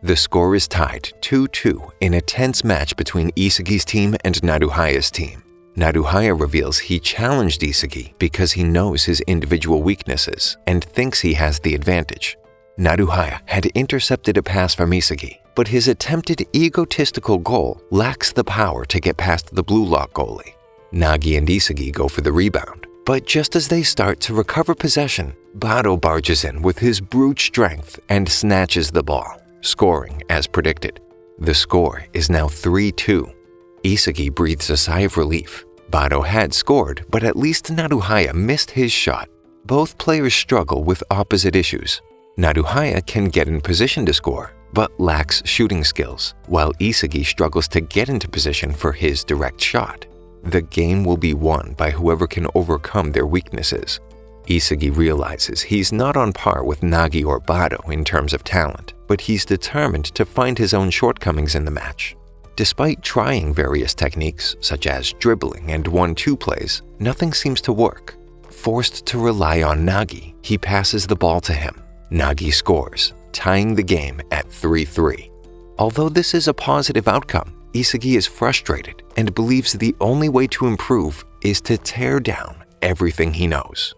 The score is tied 2-2 in a tense match between Isugi's team and Naruhaya's team. Naruhaya reveals he challenged Isugi because he knows his individual weaknesses and thinks he has the advantage. Naruhaya had intercepted a pass from Isugi, but his attempted egotistical goal lacks the power to get past the blue lock goalie. Nagi and Isugi go for the rebound, but just as they start to recover possession, Bado barges in with his brute strength and snatches the ball, scoring as predicted. The score is now 3-2. Isugi breathes a sigh of relief. Bado had scored, but at least Naruhaya missed his shot. Both players struggle with opposite issues. Naruhaya can get in position to score, but lacks shooting skills, while Isugi struggles to get into position for his direct shot. The game will be won by whoever can overcome their weaknesses. Isugi realizes he's not on par with Nagi or Bado in terms of talent, but he's determined to find his own shortcomings in the match. Despite trying various techniques, such as dribbling and 1-2 plays, nothing seems to work. Forced to rely on Nagi, he passes the ball to him. Nagi scores, tying the game at 3-3. Although this is a positive outcome, Isugi is frustrated and believes the only way to improve is to tear down everything he knows.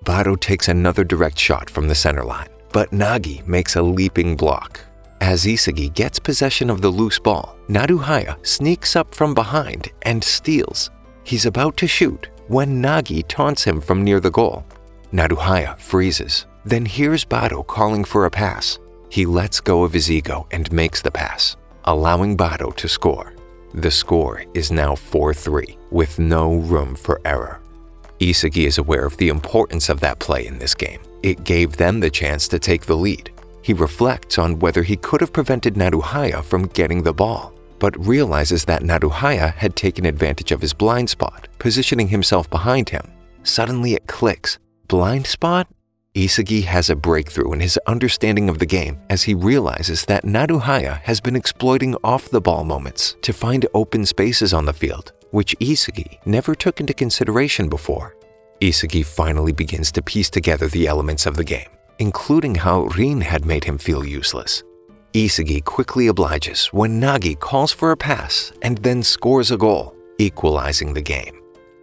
Bado takes another direct shot from the center line, but Nagi makes a leaping block. As Isugi gets possession of the loose ball, Naruhaya sneaks up from behind and steals. He's about to shoot when Nagi taunts him from near the goal. Naruhaya freezes, then hears Bado calling for a pass. He lets go of his ego and makes the pass, allowing Bado to score. The score is now 4-3, with no room for error. Isugi is aware of the importance of that play in this game. It gave them the chance to take the lead. He reflects on whether he could have prevented Naruhaya from getting the ball, but realizes that Naruhaya had taken advantage of his blind spot, positioning himself behind him. Suddenly it clicks. Blind spot? Isugi has a breakthrough in his understanding of the game as he realizes that Naruhaya has been exploiting off-the-ball moments to find open spaces on the field, which Isugi never took into consideration before. Isugi finally begins to piece together the elements of the game, including how Rin had made him feel useless. Isugi quickly obliges when Nagi calls for a pass and then scores a goal, equalizing the game.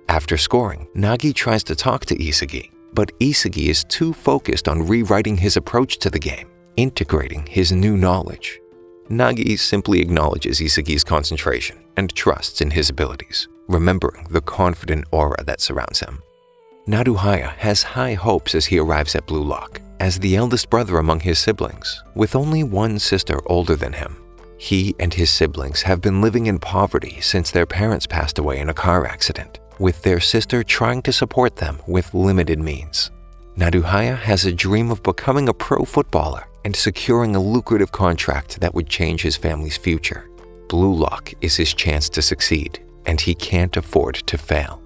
After scoring, Nagi tries to talk to Isugi, but Isugi is too focused on rewriting his approach to the game, integrating his new knowledge. Nagi simply acknowledges Isugi's concentration and trusts in his abilities, remembering the confident aura that surrounds him. Naruhaya has high hopes as he arrives at Blue Lock, as the eldest brother among his siblings, with only one sister older than him. He and his siblings have been living in poverty since their parents passed away in a car accident, with their sister trying to support them with limited means. Naruhaya has a dream of becoming a pro footballer and securing a lucrative contract that would change his family's future. Blue Lock is his chance to succeed, and he can't afford to fail.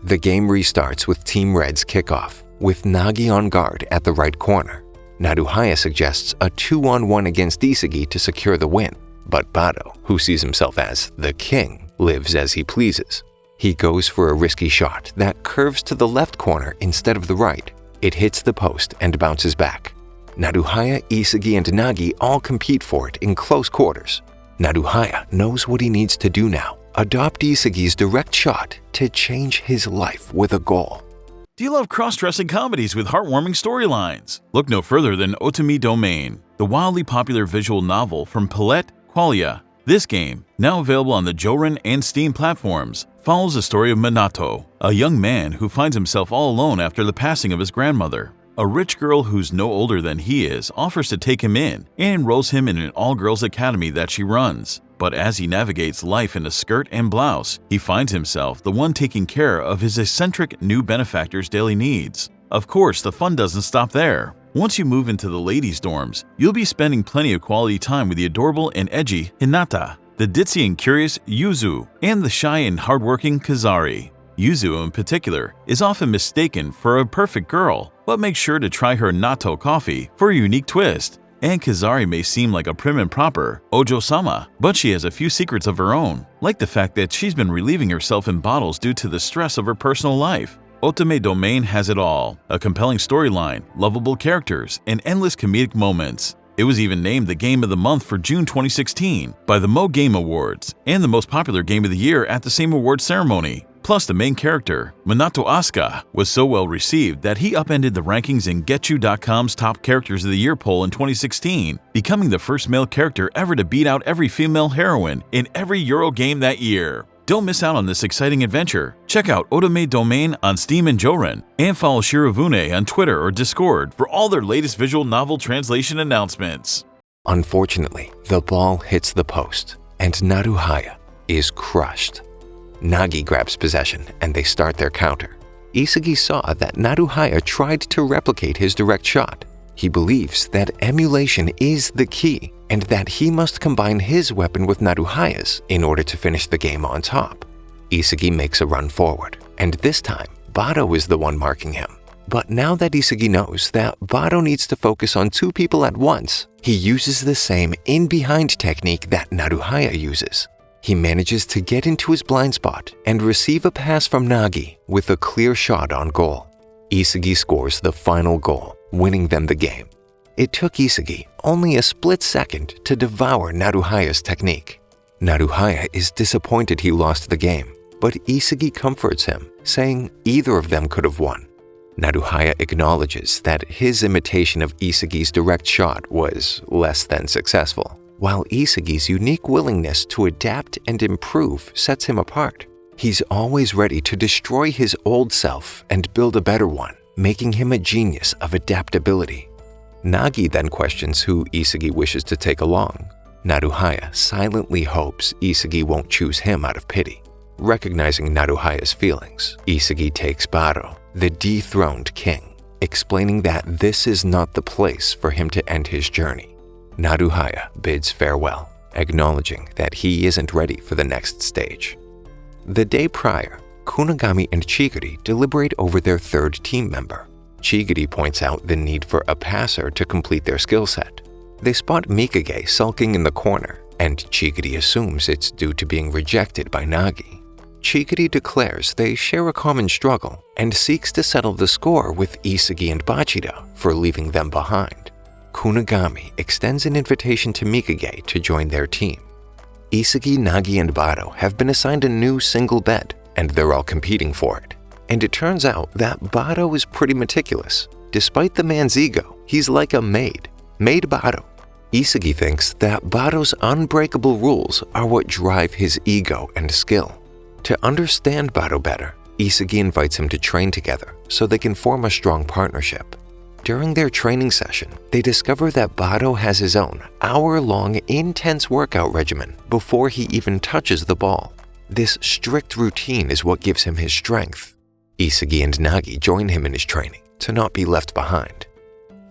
The game restarts with Team Red's kickoff, with Nagi on guard at the right corner. Naruhaya suggests a 2-on-1 against Isugi to secure the win, but Bado, who sees himself as the king, lives as he pleases. He goes for a risky shot that curves to the left corner instead of the right. It hits the post and bounces back. Naruhaya, Isugi, and Nagi all compete for it in close quarters. Naruhaya knows what he needs to do now: adopt Isugi's direct shot to change his life with a goal. Do you love cross-dressing comedies with heartwarming storylines? Look no further than Otome Domain, the wildly popular visual novel from Palette Qualia. This game, now available on the Joran and Steam platforms, follows the story of Minato, a young man who finds himself all alone after the passing of his grandmother. A rich girl who's no older than he is offers to take him in and enrolls him in an all-girls academy that she runs. But as he navigates life in a skirt and blouse, he finds himself the one taking care of his eccentric new benefactor's daily needs. Of course, the fun doesn't stop there. Once you move into the ladies' dorms, you'll be spending plenty of quality time with the adorable and edgy Hinata, the ditzy and curious Yuzu, and the shy and hardworking Kazari. Yuzu, in particular, is often mistaken for a perfect girl, but make sure to try her natto coffee for a unique twist. And Kazari may seem like a prim and proper Ojo-sama, but she has a few secrets of her own, like the fact that she's been relieving herself in bottles due to the stress of her personal life. Otome Domain has it all: a compelling storyline, lovable characters, and endless comedic moments. It was even named the Game of the Month for June 2016 by the Mo Game Awards and the most popular game of the year at the same award ceremony. Plus, the main character, Minato Asuka, was so well received that he upended the rankings in Getchu.com's Top Characters of the Year poll in 2016, becoming the first male character ever to beat out every female heroine in every Euro game that year. Don't miss out on this exciting adventure. Check out Otome Domain on Steam and Jorin, and follow Shirobune on Twitter or Discord for all their latest visual novel translation announcements. Unfortunately, the ball hits the post, and Naruhaya is crushed. Nagi grabs possession, and they start their counter. Isagi saw that Naruhaya tried to replicate his direct shot. He believes that emulation is the key, and that he must combine his weapon with Naruhaya's in order to finish the game on top. Isagi makes a run forward, and this time, Bado is the one marking him. But now that Isagi knows that Bado needs to focus on two people at once, he uses the same in-behind technique that Naruhaya uses. He manages to get into his blind spot and receive a pass from Nagi with a clear shot on goal. Isagi scores the final goal, winning them the game. It took Isagi only a split second to devour Naruhaya's technique. Naruhaya is disappointed he lost the game, but Isagi comforts him, saying either of them could have won. Naruhaya acknowledges that his imitation of Isagi's direct shot was less than successful, while Isagi's unique willingness to adapt and improve sets him apart. He's always ready to destroy his old self and build a better one, making him a genius of adaptability. Nagi then questions who Isagi wishes to take along. Naruhaya silently hopes Isagi won't choose him out of pity. Recognizing Naruhaya's feelings, Isagi takes Bado, the dethroned king, explaining that this is not the place for him to end his journey. Naruhaya bids farewell, acknowledging that he isn't ready for the next stage. The day prior, Kunigami and Chigiri deliberate over their third team member. Chigiri points out the need for a passer to complete their skill set. They spot Mikage sulking in the corner, and Chigiri assumes it's due to being rejected by Nagi. Chigiri declares they share a common struggle and seeks to settle the score with Isagi and Bachida for leaving them behind. Kunigami extends an invitation to Mikage to join their team. Isagi, Nagi, and Bado have been assigned a new single bed, and they're all competing for it. And it turns out that Bado is pretty meticulous. Despite the man's ego, he's like a maid. Maid Bado. Isagi thinks that Bado's unbreakable rules are what drive his ego and skill. To understand Bado better, Isagi invites him to train together so they can form a strong partnership. During their training session, they discover that Bado has his own hour-long intense workout regimen before he even touches the ball. This strict routine is what gives him his strength. Isagi and Nagi join him in his training to not be left behind.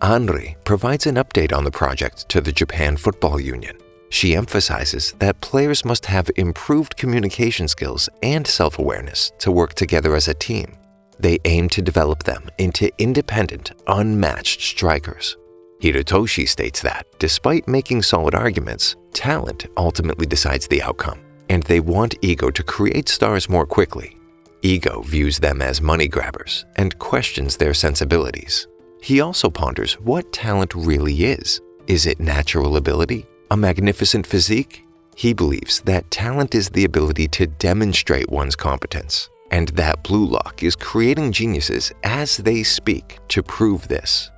Anri provides an update on the project to the Japan Football Union. She emphasizes that players must have improved communication skills and self-awareness to work together as a team. They aim to develop them into independent, unmatched strikers. Hirotoshi states that, despite making solid arguments, talent ultimately decides the outcome, and they want Ego to create stars more quickly. Ego views them as money grabbers and questions their sensibilities. He also ponders what talent really is. Is it natural ability? A magnificent physique? He believes that talent is the ability to demonstrate one's competence, and that Blue Lock is creating geniuses as they speak to prove this.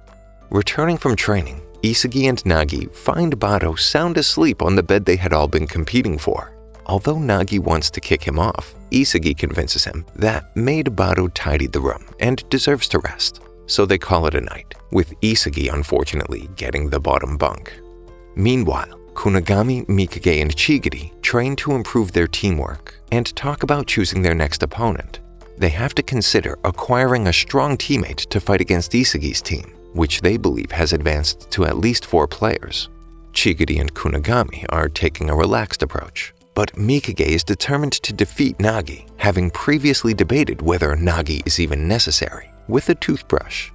Returning from training, Isagi and Nagi find Bado sound asleep on the bed they had all been competing for. Although Nagi wants to kick him off, Isagi convinces him that Maid Bado tidied the room and deserves to rest, so they call it a night, with Isagi unfortunately getting the bottom bunk. Meanwhile, Kunigami, Mikage, and Chigiri train to improve their teamwork and talk about choosing their next opponent. They have to consider acquiring a strong teammate to fight against Isagi's team, which they believe has advanced to at least 4 players. Chigiri and Kunigami are taking a relaxed approach, but Mikage is determined to defeat Nagi, having previously debated whether Nagi is even necessary, with a toothbrush.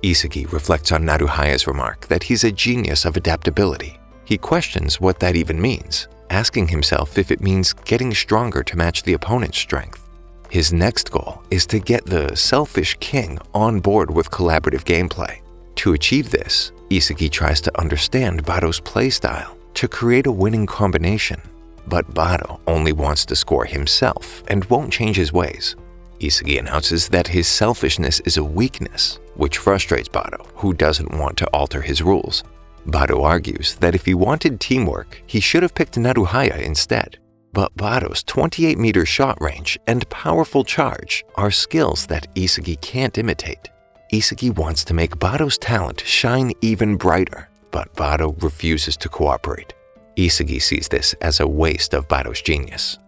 Isagi reflects on Naruhaya's remark that he's a genius of adaptability. He questions what that even means, asking himself if it means getting stronger to match the opponent's strength. His next goal is to get the selfish king on board with collaborative gameplay. To achieve this, Isagi tries to understand Bado's playstyle to create a winning combination, but Bado only wants to score himself and won't change his ways. Isagi announces that his selfishness is a weakness, which frustrates Bado, who doesn't want to alter his rules. Bado argues that if he wanted teamwork, he should have picked Naruhaya instead. But Bado's 28-meter shot range and powerful charge are skills that Isagi can't imitate. Isagi wants to make Bado's talent shine even brighter, but Bado refuses to cooperate. Isagi sees this as a waste of Bado's genius.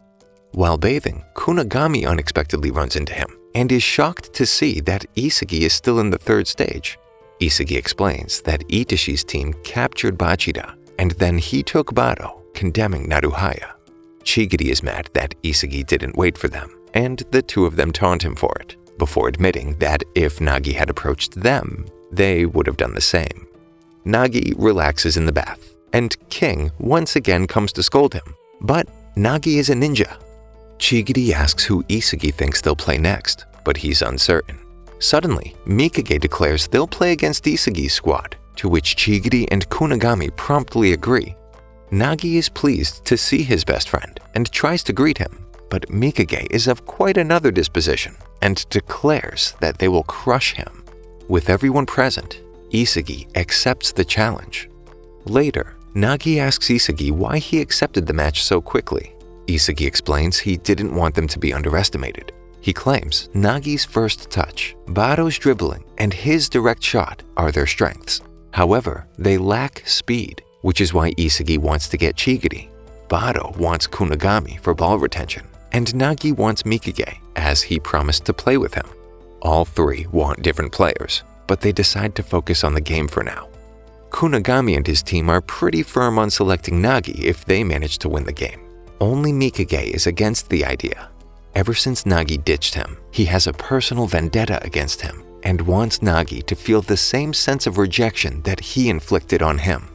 While bathing, Kunigami unexpectedly runs into him and is shocked to see that Isagi is still in the third stage. Isagi explains that Itashi's team captured Bachida, and then he took Bado, condemning Naruhaya. Chigiri is mad that Isagi didn't wait for them, and the two of them taunt him for it, before admitting that if Nagi had approached them, they would have done the same. Nagi relaxes in the bath, and King once again comes to scold him, but Nagi is a ninja. Chigiri asks who Isagi thinks they'll play next, but he's uncertain. Suddenly, Mikage declares they'll play against Isagi's squad, to which Chigiri and Kunigami promptly agree. Nagi is pleased to see his best friend and tries to greet him, but Mikage is of quite another disposition and declares that they will crush him. With everyone present, Isagi accepts the challenge. Later, Nagi asks Isagi why he accepted the match so quickly. Isagi explains he didn't want them to be underestimated. He claims Nagi's first touch, Bado's dribbling, and his direct shot are their strengths. However, they lack speed, which is why Isagi wants to get Chigiri. Bado wants Kunigami for ball retention, and Nagi wants Mikage, as he promised to play with him. All three want different players, but they decide to focus on the game for now. Kunigami and his team are pretty firm on selecting Nagi if they manage to win the game. Only Mikage is against the idea. Ever since Nagi ditched him, he has a personal vendetta against him and wants Nagi to feel the same sense of rejection that he inflicted on him.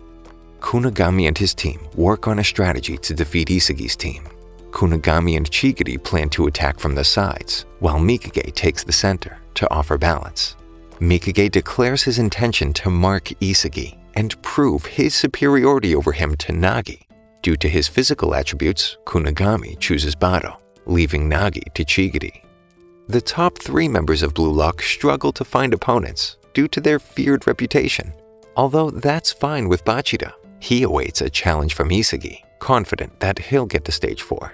Kunigami and his team work on a strategy to defeat Isagi's team. Kunigami and Chigiri plan to attack from the sides, while Mikage takes the center to offer balance. Mikage declares his intention to mark Isagi and prove his superiority over him to Nagi. Due to his physical attributes, Kunigami chooses Bado, leaving Nagi to Chigiri. The top three members of Blue Lock struggle to find opponents due to their feared reputation. Although that's fine with Bachida, he awaits a challenge from Isagi, confident that he'll get to stage 4.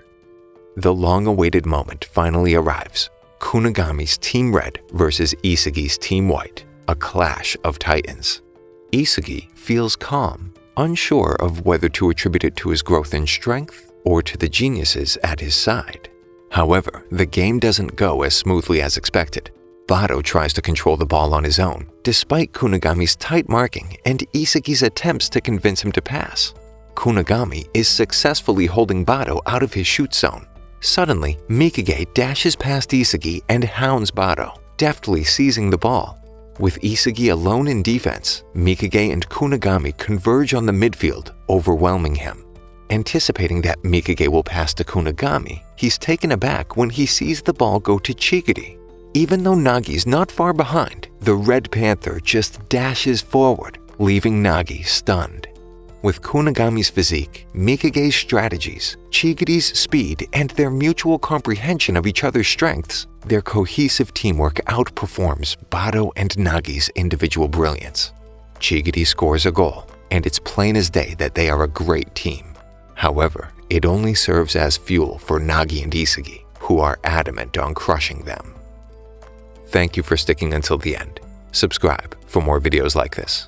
The long-awaited moment finally arrives. Kunigami's Team Red versus Isagi's Team White, a clash of titans. Isagi feels calm, unsure of whether to attribute it to his growth in strength or to the geniuses at his side. However, the game doesn't go as smoothly as expected. Bado tries to control the ball on his own, despite Kunigami's tight marking and Isagi's attempts to convince him to pass. Kunigami is successfully holding Bado out of his shoot zone. Suddenly, Mikage dashes past Isagi and hounds Bado, deftly seizing the ball. With Isagi alone in defense, Mikage and Kunigami converge on the midfield, overwhelming him. Anticipating that Mikage will pass to Kunigami, he's taken aback when he sees the ball go to Chigiri. Even though Nagi's not far behind, the Red Panther just dashes forward, leaving Nagi stunned. With Kunigami's physique, Mikage's strategies, Chigiri's speed, and their mutual comprehension of each other's strengths, their cohesive teamwork outperforms Bado and Nagi's individual brilliance. Chigiri scores a goal, and it's plain as day that they are a great team. However, it only serves as fuel for Nagi and Isagi, who are adamant on crushing them. Thank you for sticking until the end. Subscribe for more videos like this.